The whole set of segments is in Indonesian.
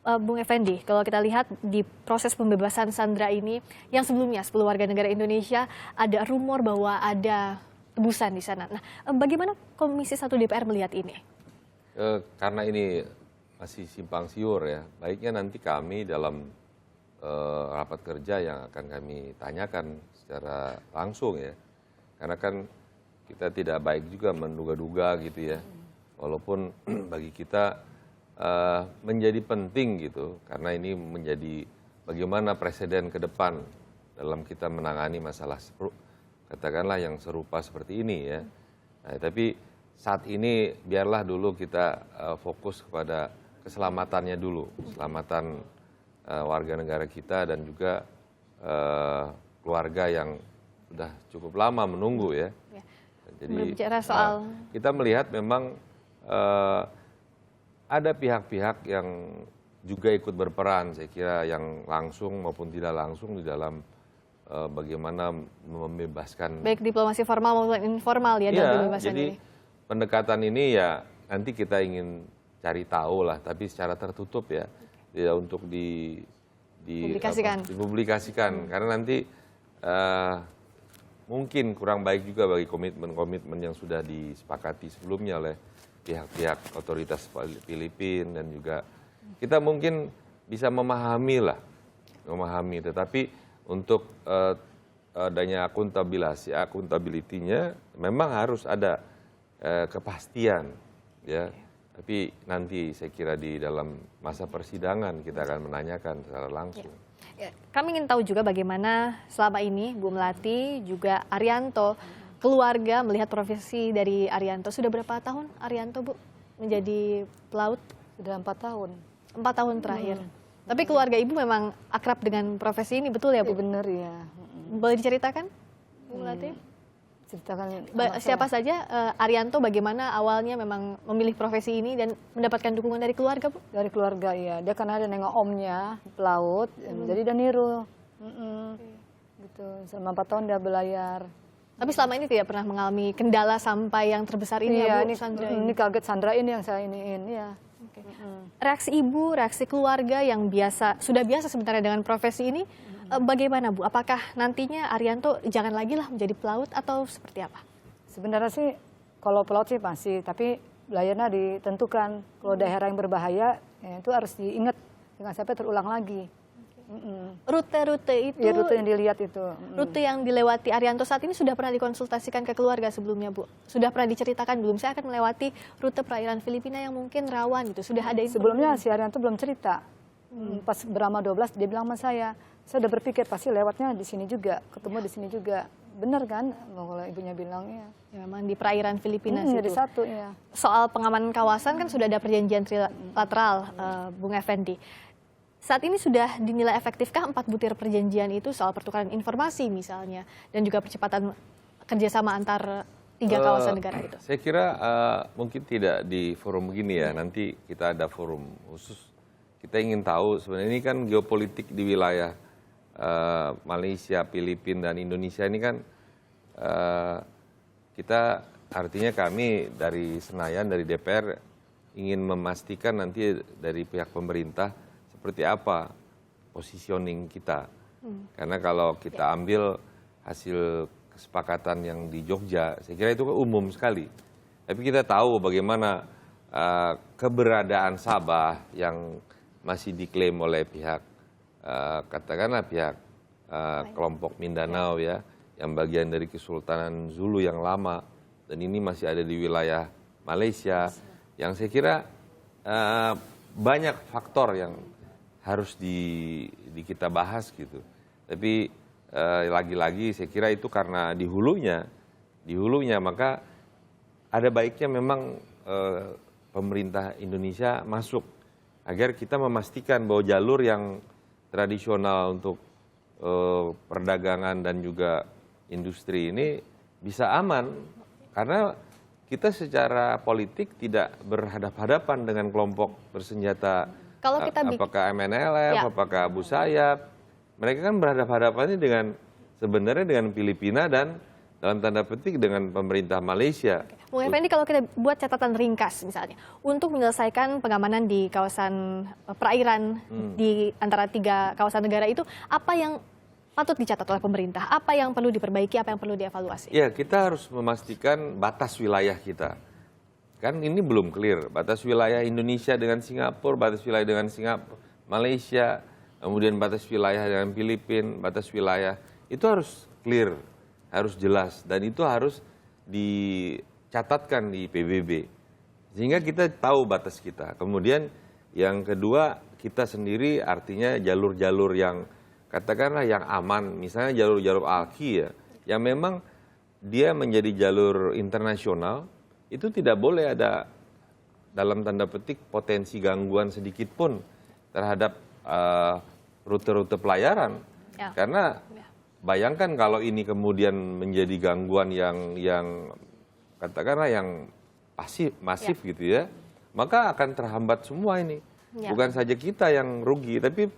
Bung Effendi, kalau kita lihat di proses pembebasan sandera ini, yang sebelumnya 10 warga negara Indonesia ada rumor bahwa ada tebusan di sana. Nah, bagaimana Komisi 1 DPR melihat ini? Karena ini masih simpang siur ya, baiknya nanti kami dalam rapat kerja yang akan kami tanyakan secara langsung ya. Karena kan kita tidak baik juga menduga-duga gitu ya. Walaupun bagi kita menjadi penting gitu, karena ini menjadi bagaimana presiden ke depan dalam kita menangani masalah katakanlah yang serupa seperti ini ya. Nah, tapi saat ini biarlah dulu kita fokus kepada keselamatannya dulu, keselamatan warga negara kita dan juga keluarga yang sudah cukup lama menunggu ya. Jadi berbicara soal kita melihat memang ada pihak-pihak yang juga ikut berperan, saya kira yang langsung maupun tidak langsung di dalam bagaimana membebaskan. baik diplomasi formal maupun informal ya dalam pembebasan jadi ini. pendekatan ini ya nanti kita ingin cari tahu lah, tapi secara tertutup ya untuk dipublikasikan karena nanti mungkin kurang baik juga bagi komitmen-komitmen yang sudah disepakati sebelumnya oleh pihak-pihak otoritas Filipina dan juga kita mungkin bisa memahami, tetapi untuk adanya akuntabilitasnya memang harus ada kepastian ya. Tapi nanti saya kira di dalam masa persidangan kita akan menanyakan secara langsung. Ya, kami ingin tahu juga bagaimana selama ini Bu Melati juga Arianto, keluarga melihat profesi dari Arianto. Sudah berapa tahun Arianto Bu menjadi pelaut? Sudah 4 tahun. 4 tahun terakhir. Tapi keluarga Ibu memang akrab dengan profesi ini, betul ya Bu? Benar ya. Boleh diceritakan Bu Melati? Ceritakan Siapa saja Arianto, bagaimana awalnya memang memilih profesi ini dan mendapatkan dukungan dari keluarga Bu? dari keluarga ya. Dia kan ada nengok omnya pelaut, jadi dia niru. Gitu. Selama 4 tahun dia belayar. Tapi selama ini tidak pernah mengalami kendala sampai yang terbesar ini ya Bu, Sandra ini kaget Sandra ini yang saya iniin ya. Oke. Reaksi Ibu, reaksi keluarga yang sudah biasa sebenarnya dengan profesi ini, bagaimana Bu? Apakah nantinya Arianto jangan lagi lah menjadi pelaut atau seperti apa? Sebenarnya sih kalau pelaut sih pasti, tapi belayarnya ditentukan. Kalau daerah yang berbahaya ya itu harus diingat jangan sampai terulang lagi. Rute-rute itu, Ya, rute yang dilihat itu. rute yang dilewati Arianto saat ini sudah pernah dikonsultasikan ke keluarga sebelumnya Bu? Sudah pernah diceritakan belum? Saya akan melewati rute perairan Filipina yang mungkin rawan gitu. Sudah ada Sebelumnya si Arianto belum cerita. Pas Brahma 12 dia bilang sama saya udah berpikir pasti lewatnya di sini juga, ketemu di sini juga. Benar kan? Kalau ibunya bilang ya. Ya, memang di perairan Filipina Jadi situ. satu ya. Soal pengamanan kawasan kan sudah ada perjanjian trilateral, Bung Effendi. Saat ini sudah dinilai efektifkah 4 butir perjanjian itu soal pertukaran informasi misalnya dan juga percepatan kerjasama antar 3 kawasan negara itu? Saya kira mungkin tidak di forum begini ya, nanti kita ada forum khusus. Kita ingin tahu sebenarnya ini kan geopolitik di wilayah Malaysia, Filipina dan Indonesia ini kan kita artinya kami dari Senayan, dari DPR ingin memastikan nanti dari pihak pemerintah seperti apa positioning kita. Karena kalau kita ambil hasil kesepakatan yang di Jogja, saya kira itu umum sekali. Tapi kita tahu bagaimana keberadaan Sabah yang masih diklaim oleh pihak, katakanlah pihak kelompok Mindanao ya, yang bagian dari Kesultanan Zulu yang lama, dan ini masih ada di wilayah Malaysia, yang saya kira banyak faktor yang harus kita bahas gitu. Tapi lagi-lagi saya kira itu karena di hulunya maka ada baiknya memang pemerintah Indonesia masuk agar kita memastikan bahwa jalur yang tradisional untuk perdagangan dan juga industri ini bisa aman, karena kita secara politik tidak berhadapan-hadapan dengan kelompok bersenjata. Kalau kita apakah MNLF, ya, apakah Abu Sayyaf, mereka kan berhadapan-hadapannya sebenarnya dengan Filipina dan dalam tanda petik dengan pemerintah Malaysia. Bung Effendi, kalau kita buat catatan ringkas misalnya, untuk menyelesaikan pengamanan di kawasan perairan di antara 3 kawasan negara itu, apa yang patut dicatat oleh pemerintah? Apa yang perlu diperbaiki, apa yang perlu dievaluasi? Ya, kita harus memastikan batas wilayah kita. Kan ini belum clear, batas wilayah Indonesia dengan Singapura, batas wilayah dengan Singapura, Malaysia, kemudian batas wilayah dengan Filipina, batas wilayah, itu harus clear, harus jelas, dan itu harus dicatatkan di PBB. Sehingga kita tahu batas kita. Kemudian yang kedua, kita sendiri artinya jalur-jalur yang katakanlah yang aman, misalnya jalur-jalur ALKI ya, yang memang dia menjadi jalur internasional, itu tidak boleh ada dalam tanda petik potensi gangguan sedikit pun terhadap rute-rute pelayaran. Ya. Karena bayangkan kalau ini kemudian menjadi gangguan yang katakanlah yang masif gitu ya, maka akan terhambat semua ini. Ya. Bukan saja kita yang rugi, tapi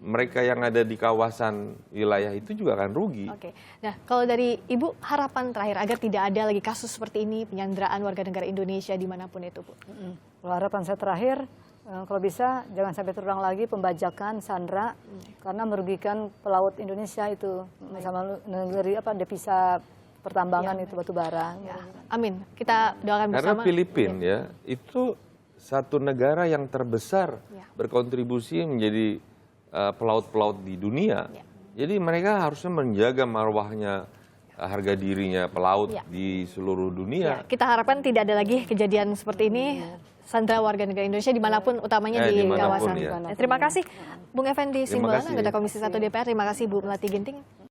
mereka yang ada di kawasan wilayah itu juga akan rugi. Oke. Nah, kalau dari Ibu, harapan terakhir agar tidak ada lagi kasus seperti ini, penyanderaan warga negara Indonesia dimanapun itu, Bu. Kalau harapan saya terakhir, kalau bisa jangan sampai terulang lagi pembajakan sandera karena merugikan pelaut Indonesia itu sama negeri devisa pertambangan itu batu bara. Ya. Amin. Kita doakan bersama. Karena Filipina ya itu satu negara yang terbesar berkontribusi menjadi pelaut-pelaut di dunia. Ya. Jadi mereka harusnya menjaga marwahnya, harga dirinya pelaut di seluruh dunia. Ya, kita harapkan tidak ada lagi kejadian seperti ini. Sandra warga negara Indonesia dimanapun, utamanya di dimanapun, kawasan. ya. Terima kasih Bung Effendi Terima Simbolon, kasih. anggota Komisi 1 DPR. Terima kasih Bu Melati Ginting.